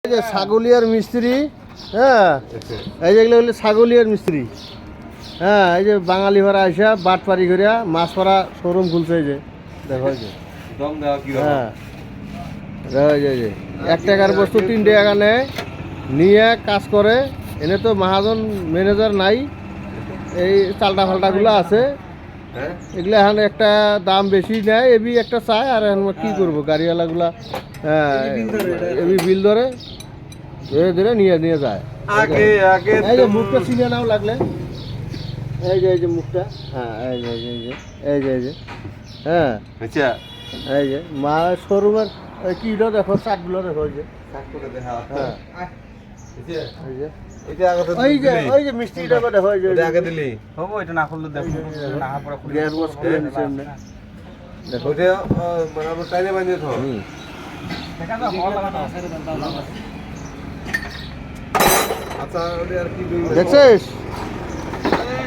এই যে ছাগলিয়ার মিস্ত্রি, হ্যাঁ এই যেগুলো হলো ছাগলিয়ার মিস্ত্রি। হ্যাঁ এই যে বাঙালি ভাড়া আইসা বাটপাড়ি করিয়া মাছ পড়া শোরুম খুলছে। এই যে দেখো এই যে হ্যাঁ এই যে 1 টাকার বস্তু 3 টাকা নেয়, নিয়ে কাজ করে। এনে তো মহাজন ম্যানেজার নাই, এই চালটা ফাল্টাগুলো আছে, এগুলো এখন একটা দাম বেশি নেয়, এবি একটা চায়। আর এখন কি করবো, গাড়িওয়ালাগুলা এবি বিল ধরে ধরে ধরে নিয়ে নিয়ে যায়। এই যে মুখটা চিনে নাও লাগলে, এই যে মুখটা, হ্যাঁ এই যে এই যে এই যে হ্যাঁ এই যে মা শোরুমের কিটা দেখো, চাটগুলো দেখো, এই যে হ্যাঁ ওই যে মিস্ত্রিটা দেখো, এই যে আগে দিলি হবো, এটা না করলে দেখো না পড়া গ্যাস ওয়াশ করে নিছে এমনি দেখো, এটা মানে আমরা টাইনে বানিয়ে দাও। দেখা দাও ভালো লাগাটা আছে রে, দাও। আচ্ছা ওটা আর কি দেখছিস?